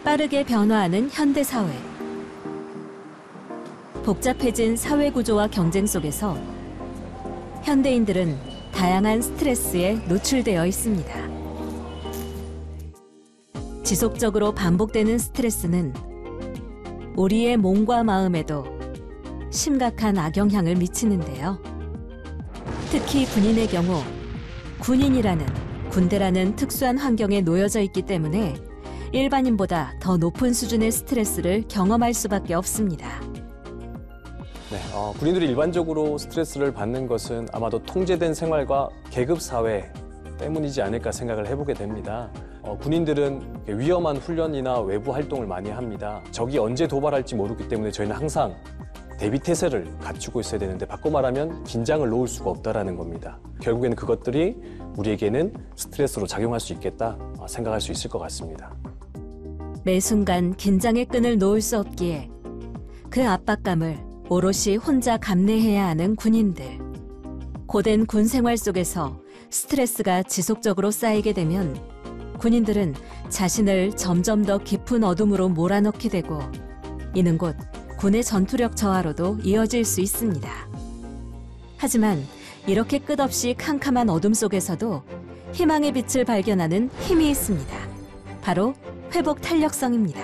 빠르게 변화하는 현대사회. 복잡해진 사회구조와 경쟁 속에서 현대인들은 다양한 스트레스에 노출되어 있습니다. 지속적으로 반복되는 스트레스는 우리의 몸과 마음에도 심각한 악영향을 미치는데요. 특히 군인의 경우 군인이라는, 군대라는 특수한 환경에 놓여져 있기 때문에 일반인보다 더 높은 수준의 스트레스를 경험할 수밖에 없습니다. 네, 군인들이 일반적으로 스트레스를 받는 것은 아마도 통제된 생활과 계급사회 때문이지 않을까 생각을 해보게 됩니다. 군인들은 위험한 훈련이나 외부 활동을 많이 합니다. 적이 언제 도발할지 모르기 때문에 저희는 항상 대비태세를 갖추고 있어야 되는데, 바꿔 말하면 긴장을 놓을 수가 없다는 겁니다. 결국에는 그것들이 우리에게는 스트레스로 작용할 수 있겠다 생각할 수 있을 것 같습니다. 매 순간 긴장의 끈을 놓을 수 없기에 그 압박감을 오롯이 혼자 감내해야 하는 군인들. 고된 군 생활 속에서 스트레스가 지속적으로 쌓이게 되면 군인들은 자신을 점점 더 깊은 어둠으로 몰아넣게 되고, 이는 곧 군의 전투력 저하로도 이어질 수 있습니다. 하지만 이렇게 끝없이 캄캄한 어둠 속에서도 희망의 빛을 발견하는 힘이 있습니다. 바로 회복 탄력성입니다.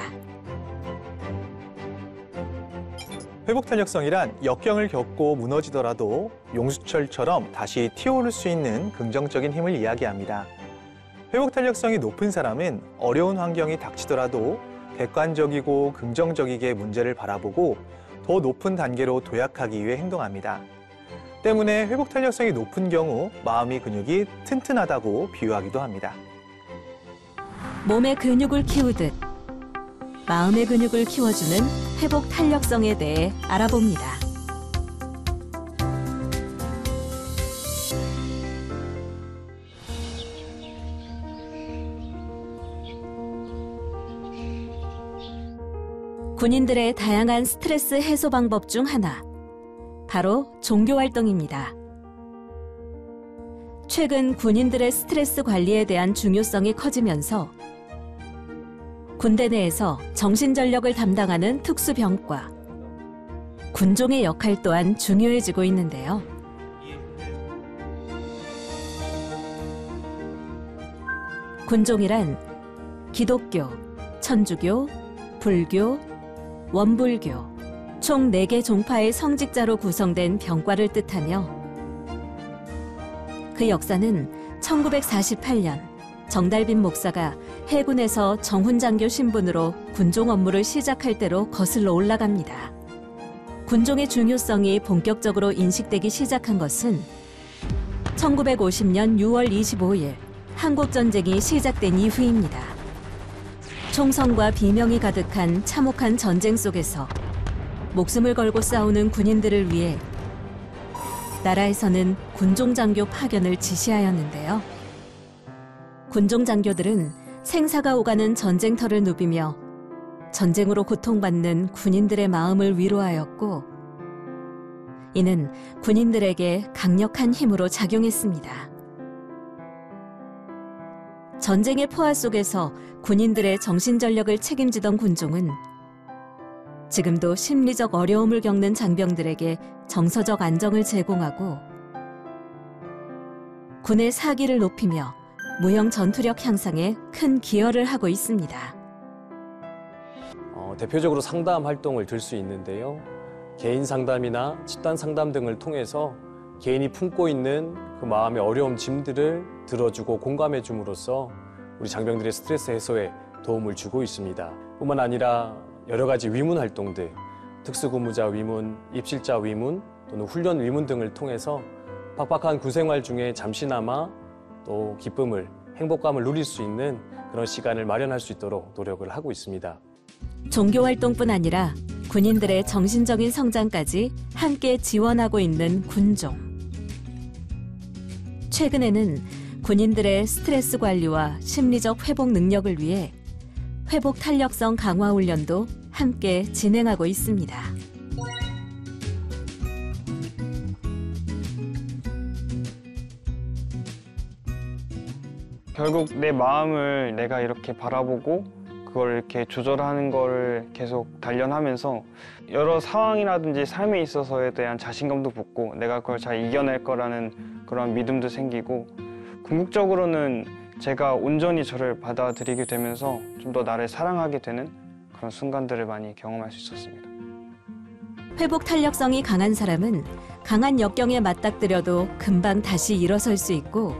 회복 탄력성이란 역경을 겪고 무너지더라도 용수철처럼 다시 튀어오를 수 있는 긍정적인 힘을 이야기합니다. 회복 탄력성이 높은 사람은 어려운 환경이 닥치더라도 객관적이고 긍정적이게 문제를 바라보고 더 높은 단계로 도약하기 위해 행동합니다. 때문에 회복 탄력성이 높은 경우 마음의 근육이 튼튼하다고 비유하기도 합니다. 몸의 근육을 키우듯 마음의 근육을 키워주는 회복 탄력성에 대해 알아봅니다. 군인들의 다양한 스트레스 해소 방법 중 하나, 바로 종교활동입니다. 최근 군인들의 스트레스 관리에 대한 중요성이 커지면서 군대 내에서 정신전력을 담당하는 특수병과, 군종의 역할 또한 중요해지고 있는데요. 군종이란 기독교, 천주교, 불교, 원불교, 총 4개 종파의 성직자로 구성된 병과를 뜻하며, 그 역사는 1948년 정달빈 목사가 해군에서 정훈장교 신분으로 군종 업무를 시작할 때로 거슬러 올라갑니다. 군종의 중요성이 본격적으로 인식되기 시작한 것은 1950년 6월 25일 한국전쟁이 시작된 이후입니다. 총성과 비명이 가득한 참혹한 전쟁 속에서 목숨을 걸고 싸우는 군인들을 위해 나라에서는 군종장교 파견을 지시하였는데요. 군종장교들은 생사가 오가는 전쟁터를 누비며 전쟁으로 고통받는 군인들의 마음을 위로하였고, 이는 군인들에게 강력한 힘으로 작용했습니다. 전쟁의 포화 속에서 군인들의 정신전력을 책임지던 군종은 지금도 심리적 어려움을 겪는 장병들에게 정서적 안정을 제공하고 군의 사기를 높이며 무형 전투력 향상에 큰 기여를 하고 있습니다. 대표적으로 상담 활동을 들 수 있는데요. 개인 상담이나 집단 상담 등을 통해서 개인이 품고 있는 그 마음의 어려움, 짐들을 들어주고 공감해 줌으로써 우리 장병들의 스트레스 해소에 도움을 주고 있습니다. 뿐만 아니라 여러 가지 위문 활동들, 특수근무자 위문, 입실자 위문, 또는 훈련 위문 등을 통해서 팍팍한 군생활 중에 잠시나마 또 기쁨을, 행복감을 누릴 수 있는 그런 시간을 마련할 수 있도록 노력을 하고 있습니다. 종교활동뿐 아니라 군인들의 정신적인 성장까지 함께 지원하고 있는 군종. 최근에는 군인들의 스트레스 관리와 심리적 회복 능력을 위해 회복 탄력성 강화 훈련도 함께 진행하고 있습니다. 결국 내 마음을 내가 이렇게 바라보고 그걸 이렇게 조절하는 걸 계속 단련하면서 여러 상황이라든지 삶에 있어서에 대한 자신감도 붙고 내가 그걸 잘 이겨낼 거라는 그런 믿음도 생기고 궁극적으로는 제가 온전히 저를 받아들이게 되면서 좀 더 나를 사랑하게 되는 그런 순간들을 많이 경험할 수 있었습니다. 회복 탄력성이 강한 사람은 강한 역경에 맞닥뜨려도 금방 다시 일어설 수 있고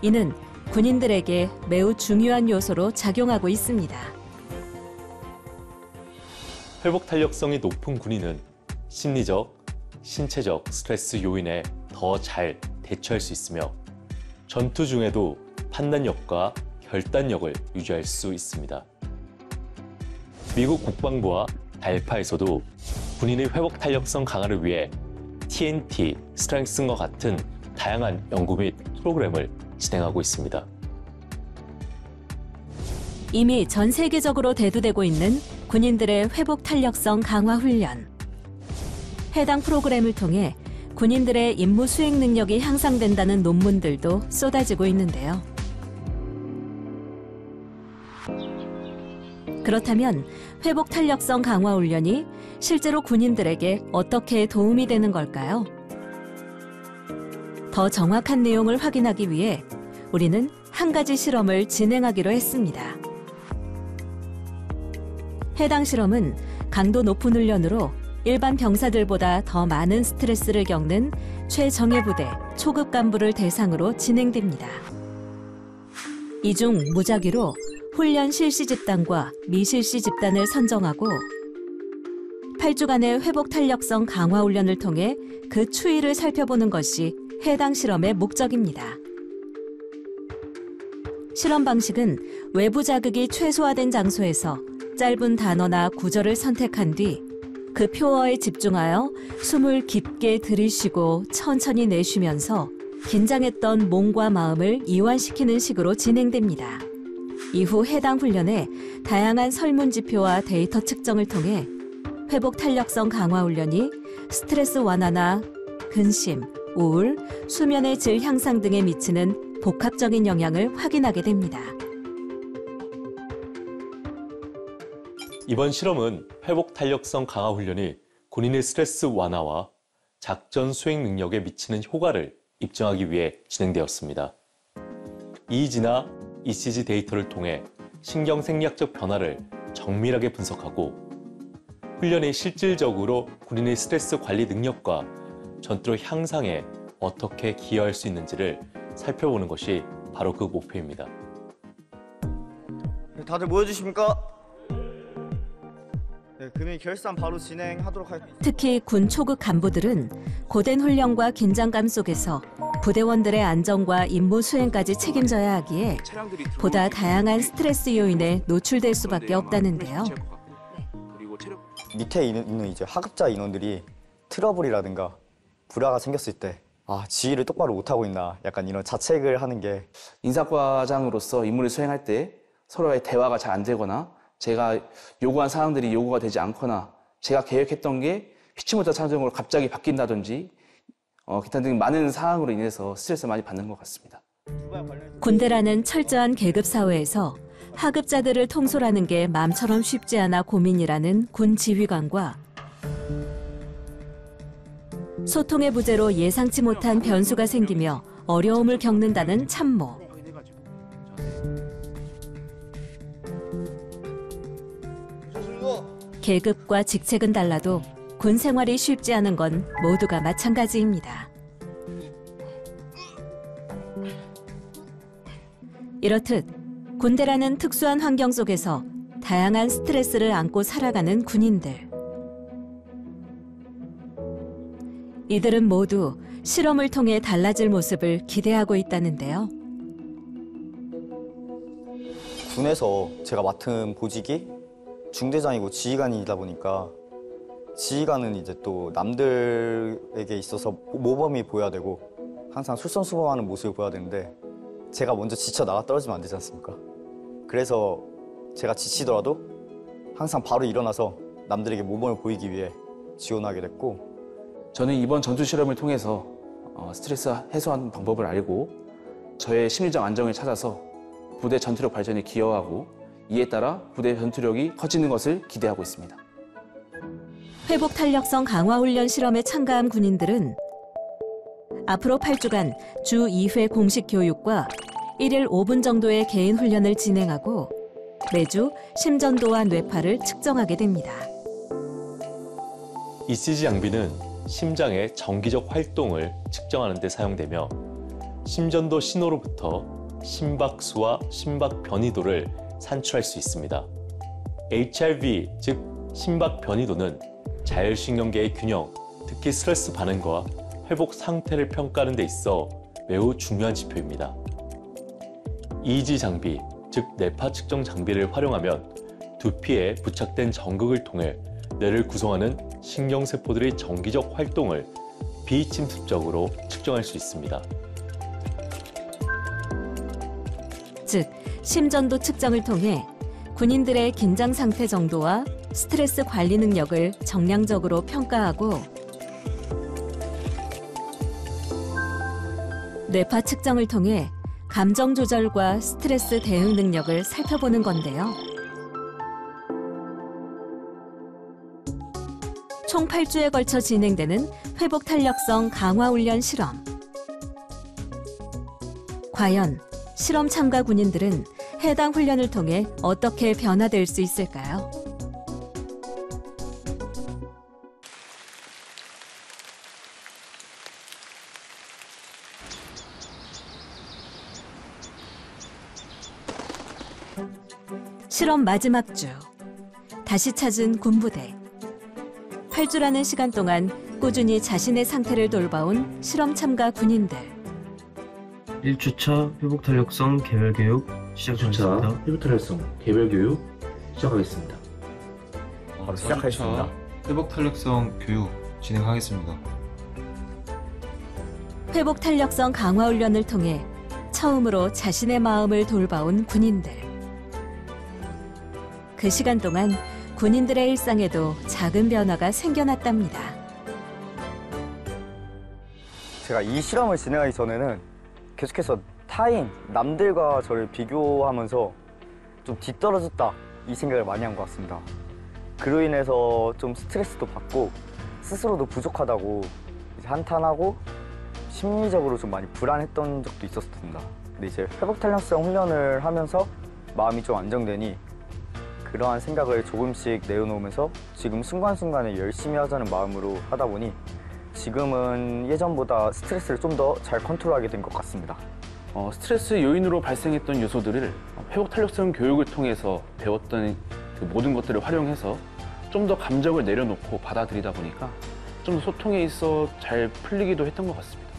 이는 군인들에게 매우 중요한 요소로 작용하고 있습니다. 회복 탄력성이 높은 군인은 심리적, 신체적 스트레스 요인에 더 잘 대처할 수 있으며 전투 중에도 판단력과 결단력을 유지할 수 있습니다. 미국 국방부와 달파에서도 군인의 회복 탄력성 강화를 위해 TNT, 스트렝스와 같은 다양한 연구 및 프로그램을 진행하고 있습니다. 이미 전 세계적으로 대두되고 있는 군인들의 회복 탄력성 강화 훈련. 해당 프로그램을 통해 군인들의 임무 수행 능력이 향상된다는 논문들도 쏟아지고 있는데요. 그렇다면 회복 탄력성 강화 훈련이 실제로 군인들에게 어떻게 도움이 되는 걸까요? 더 정확한 내용을 확인하기 위해 우리는 한 가지 실험을 진행하기로 했습니다. 해당 실험은 강도 높은 훈련으로 일반 병사들보다 더 많은 스트레스를 겪는 최정예부대 초급 간부를 대상으로 진행됩니다. 이중 무작위로 훈련 실시 집단과 미실시 집단을 선정하고 8주간의 회복 탄력성 강화 훈련을 통해 그 추이를 살펴보는 것이 해당 실험의 목적입니다. 실험 방식은 외부 자극이 최소화된 장소에서 짧은 단어나 구절을 선택한 뒤 그 표어에 집중하여 숨을 깊게 들이쉬고 천천히 내쉬면서 긴장했던 몸과 마음을 이완시키는 식으로 진행됩니다. 이후 해당 훈련에 다양한 설문지표와 데이터 측정을 통해 회복 탄력성 강화 훈련이 스트레스 완화나 근심, 우울, 수면의 질 향상 등에 미치는 복합적인 영향을 확인하게 됩니다. 이번 실험은 회복 탄력성 강화 훈련이 군인의 스트레스 완화와 작전 수행 능력에 미치는 효과를 입증하기 위해 진행되었습니다. EEG나 ECG 데이터를 통해 신경 생리학적 변화를 정밀하게 분석하고 훈련이 실질적으로 군인의 스트레스 관리 능력과 전투력 향상에 어떻게 기여할 수 있는지를 살펴보는 것이 바로 그 목표입니다. 다들 모여주십니까? 네, 금일 결산 바로 진행하도록 할게요. 특히 군 초급 간부들은 고된 훈련과 긴장감 속에서 부대원들의 안전과 임무 수행까지 책임져야 하기에 보다 다양한 스트레스 요인에 노출될 수밖에 없다는데요. 밑에 있는 이제 하급자 인원들이 트러블이라든가 불화가 생겼을 때 지휘를 똑바로 못하고 있나 약간 이런 자책을 하는 게 인사과장으로서 임무를 수행할 때 서로의 대화가 잘 안 되거나 제가 요구한 사항들이 요구가 되지 않거나 제가 계획했던 게 피치 못할 상황으로 갑자기 바뀐다든지 기타 등 많은 사항으로 인해서 스트레스를 많이 받는 것 같습니다. 군대라는 철저한 계급 사회에서 하급자들을 통솔하는 게 마음처럼 쉽지 않아 고민이라는 군 지휘관과 소통의 부재로 예상치 못한 변수가 생기며 어려움을 겪는다는 참모. 계급과 직책은 달라도 군 생활이 쉽지 않은 건 모두가 마찬가지입니다. 이렇듯 군대라는 특수한 환경 속에서 다양한 스트레스를 안고 살아가는 군인들. 이들은 모두 실험을 통해 달라질 모습을 기대하고 있다는데요. 군에서 제가 맡은 보직이 중대장이고 지휘관이다 보니까 지휘관은 이제 또 남들에게 있어서 모범이 보여야 되고 항상 솔선수범하는 모습을 보여야 되는데 제가 먼저 지쳐 나가 떨어지면 안 되지 않습니까? 그래서 제가 지치더라도 항상 바로 일어나서 남들에게 모범을 보이기 위해 지원하게 됐고 저는 이번 전투 실험을 통해서 스트레스 해소하는 방법을 알고 저의 심리적 안정을 찾아서 부대 전투력 발전에 기여하고 이에 따라 부대 전투력이 커지는 것을 기대하고 있습니다. 회복 탄력성 강화 훈련 실험에 참가한 군인들은 앞으로 8주간 주 2회 공식 교육과 1일 5분 정도의 개인 훈련을 진행하고 매주 심전도와 뇌파를 측정하게 됩니다. ECG 장비는 심장의 정기적 활동을 측정하는 데 사용되며 심전도 신호로부터 심박수와 심박 변이도를 산출할 수 있습니다. HRV, 즉 심박 변이도는 자율신경계의 균형, 특히 스트레스 반응과 회복 상태를 평가하는 데 있어 매우 중요한 지표입니다. EEG 장비, 즉 뇌파 측정 장비를 활용하면 두피에 부착된 전극을 통해 뇌를 구성하는 신경세포들의 정기적 활동을 비침습적으로 측정할 수 있습니다. 즉, 심전도 측정을 통해 군인들의 긴장 상태 정도와 스트레스 관리 능력을 정량적으로 평가하고 뇌파 측정을 통해 감정 조절과 스트레스 대응 능력을 살펴보는 건데요. 총 8주에 걸쳐 진행되는 회복 탄력성 강화 훈련 실험. 과연 실험 참가 군인들은 해당 훈련을 통해 어떻게 변화될 수 있을까요? 실험 마지막 주. 다시 찾은 군부대. 8주라는 시간 동안 꾸준히 자신의 상태를 돌봐온 실험 참가 군인들. 1주차 회복탄력성 개별교육 시작하겠습니다. 회복탄력성 개별교육 시작하겠습니다. 바로 시작하겠습니다. 회복탄력성 교육 진행하겠습니다. 회복 탄력성 강화 훈련을 통해 처음으로 자신의 마음을 돌봐온 군인들. 그 시간 동안 군인들의 일상에도 작은 변화가 생겨났답니다. 제가 이 실험을 진행하기 전에는 계속해서 남들과 저를 비교하면서 좀 뒤떨어졌다 이 생각을 많이 한 것 같습니다. 그로 인해서 좀 스트레스도 받고 스스로도 부족하다고 이제 한탄하고 심리적으로 좀 많이 불안했던 적도 있었습니다. 근데 이제 회복탄력성 훈련을 하면서 마음이 좀 안정되니 그러한 생각을 조금씩 내려놓으면서 지금 순간순간에 열심히 하자는 마음으로 하다 보니 지금은 예전보다 스트레스를 좀 더 잘 컨트롤하게 된 것 같습니다. 스트레스 요인으로 발생했던 요소들을 회복 탄력성 교육을 통해서 배웠던 그 모든 것들을 활용해서 좀 더 감정을 내려놓고 받아들이다 보니까 좀 더 소통에 있어 잘 풀리기도 했던 것 같습니다.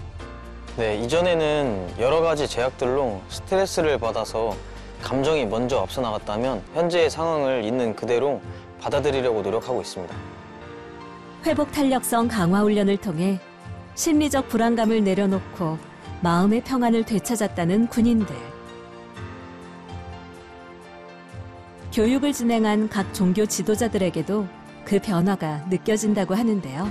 네, 이전에는 여러 가지 제약들로 스트레스를 받아서 감정이 먼저 앞서 나갔다면 현재의 상황을 있는 그대로 받아들이려고 노력하고 있습니다. 회복 탄력성 강화 훈련을 통해 심리적 불안감을 내려놓고 마음의 평안을 되찾았다는 군인들. 교육을 진행한 각 종교 지도자들에게도 그 변화가 느껴진다고 하는데요.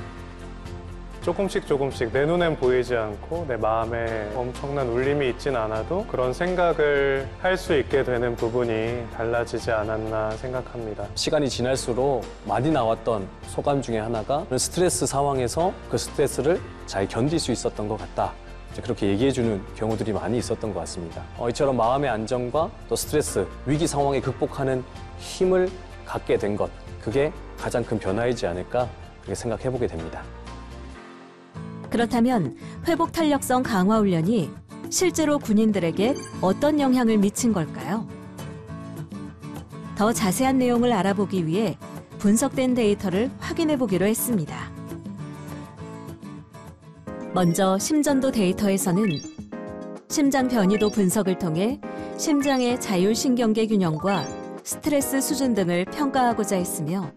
조금씩 내 눈엔 보이지 않고 내 마음에 엄청난 울림이 있진 않아도 그런 생각을 할 수 있게 되는 부분이 달라지지 않았나 생각합니다. 시간이 지날수록 많이 나왔던 소감 중에 하나가 스트레스 상황에서 그 스트레스를 잘 견딜 수 있었던 것 같다. 그렇게 얘기해주는 경우들이 많이 있었던 것 같습니다. 이처럼 마음의 안정과 또 스트레스, 위기 상황에 극복하는 힘을 갖게 된 것, 그게 가장 큰 변화이지 않을까 그렇게 생각해보게 됩니다. 그렇다면 회복 탄력성 강화 훈련이 실제로 군인들에게 어떤 영향을 미친 걸까요? 더 자세한 내용을 알아보기 위해 분석된 데이터를 확인해 보기로 했습니다. 먼저 심전도 데이터에서는 심장 변이도 분석을 통해 심장의 자율신경계 균형과 스트레스 수준 등을 평가하고자 했으며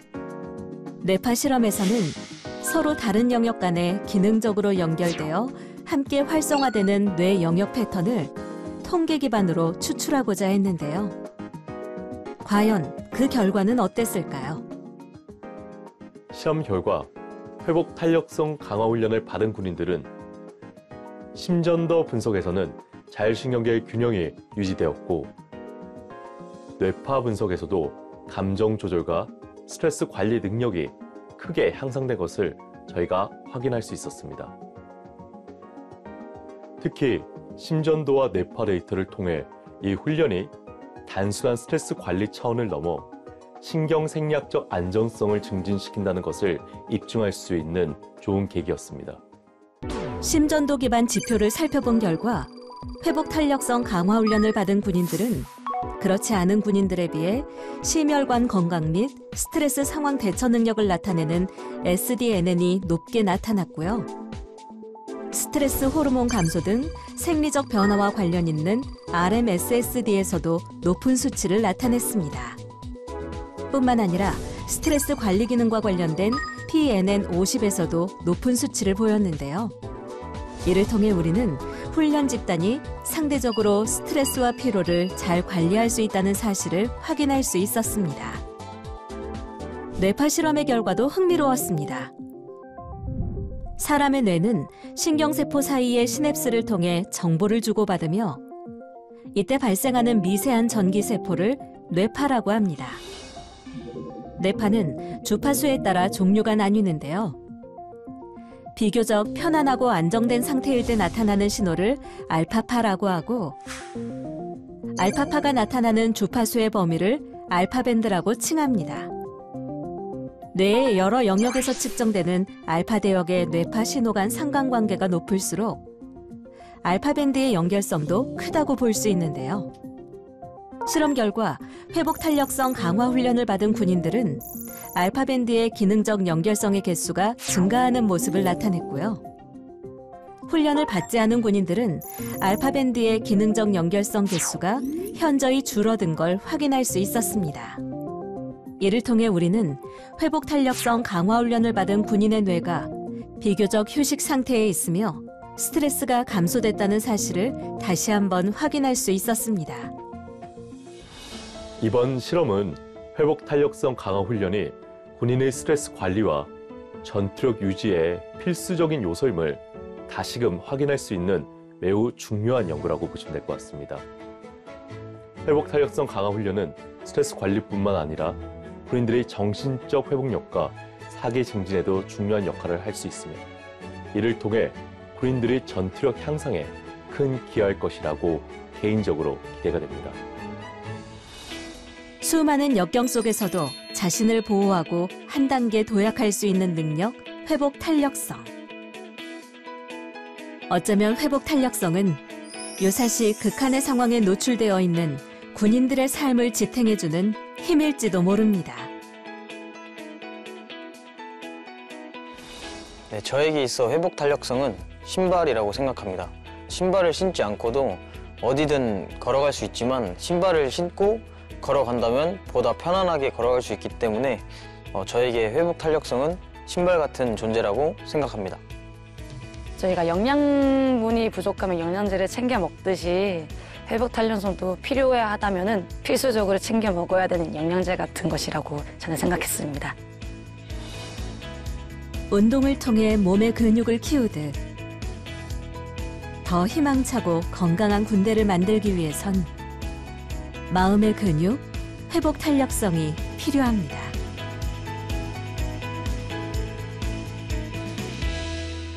뇌파 실험에서는 서로 다른 영역 간에 기능적으로 연결되어 함께 활성화되는 뇌 영역 패턴을 통계 기반으로 추출하고자 했는데요. 과연 그 결과는 어땠을까요? 시험 결과 회복 탄력성 강화 훈련을 받은 군인들은 심전도 분석에서는 자율신경계의 균형이 유지되었고 뇌파 분석에서도 감정 조절과 스트레스 관리 능력이 크게 향상된 것을 저희가 확인할 수 있었습니다. 특히 심전도와 뇌파 데이터를 통해 이 훈련이 단순한 스트레스 관리 차원을 넘어 신경생리학적 안정성을 증진시킨다는 것을 입증할 수 있는 좋은 계기였습니다. 심전도 기반 지표를 살펴본 결과 회복 탄력성 강화 훈련을 받은 군인들은 그렇지 않은 군인들에 비해 심혈관 건강 및 스트레스 상황 대처 능력을 나타내는 SDNN이 높게 나타났고요. 스트레스 호르몬 감소 등 생리적 변화와 관련 있는 RMSSD에서도 높은 수치를 나타냈습니다. 뿐만 아니라 스트레스 관리 기능과 관련된 PNN50에서도 높은 수치를 보였는데요. 이를 통해 우리는 훈련 집단이 상대적으로 스트레스와 피로를 잘 관리할 수 있다는 사실을 확인할 수 있었습니다. 뇌파 실험의 결과도 흥미로웠습니다. 사람의 뇌는 신경세포 사이의 시냅스를 통해 정보를 주고받으며 이때 발생하는 미세한 전기세포를 뇌파라고 합니다. 뇌파는 주파수에 따라 종류가 나뉘는데요. 비교적 편안하고 안정된 상태일 때 나타나는 신호를 알파파라고 하고 알파파가 나타나는 주파수의 범위를 알파밴드라고 칭합니다. 뇌의 여러 영역에서 측정되는 알파 대역의 뇌파 신호 간 상관관계가 높을수록 알파밴드의 연결성도 크다고 볼 수 있는데요. 실험 결과 회복 탄력성 강화 훈련을 받은 군인들은 알파밴드의 기능적 연결성의 개수가 증가하는 모습을 나타냈고요. 훈련을 받지 않은 군인들은 알파밴드의 기능적 연결성 개수가 현저히 줄어든 걸 확인할 수 있었습니다. 이를 통해 우리는 회복 탄력성 강화 훈련을 받은 군인의 뇌가 비교적 휴식 상태에 있으며 스트레스가 감소됐다는 사실을 다시 한번 확인할 수 있었습니다. 이번 실험은 회복 탄력성 강화 훈련이 군인의 스트레스 관리와 전투력 유지에 필수적인 요소임을 다시금 확인할 수 있는 매우 중요한 연구라고 보시면 될 것 같습니다. 회복 탄력성 강화 훈련은 스트레스 관리뿐만 아니라 군인들의 정신적 회복력과 사기 증진에도 중요한 역할을 할 수 있으며 이를 통해 군인들의 전투력 향상에 큰 기여할 것이라고 개인적으로 기대가 됩니다. 수많은 역경 속에서도 자신을 보호하고 한 단계 도약할 수 있는 능력, 회복 탄력성. 어쩌면 회복 탄력성은 유사시 극한의 상황에 노출되어 있는 군인들의 삶을 지탱해주는 힘일지도 모릅니다. 네, 저에게 있어 회복 탄력성은 신발이라고 생각합니다. 신발을 신지 않고도 어디든 걸어갈 수 있지만 신발을 신고 걸어간다면 보다 편안하게 걸어갈 수 있기 때문에 저에게 회복 탄력성은 신발 같은 존재라고 생각합니다. 저희가 영양분이 부족하면 영양제를 챙겨 먹듯이 회복 탄력성도 필요하다면 필수적으로 챙겨 먹어야 되는 영양제 같은 것이라고 저는 생각했습니다. 운동을 통해 몸의 근육을 키우듯 더 희망차고 건강한 군대를 만들기 위해선 마음의 근육, 회복 탄력성이 필요합니다.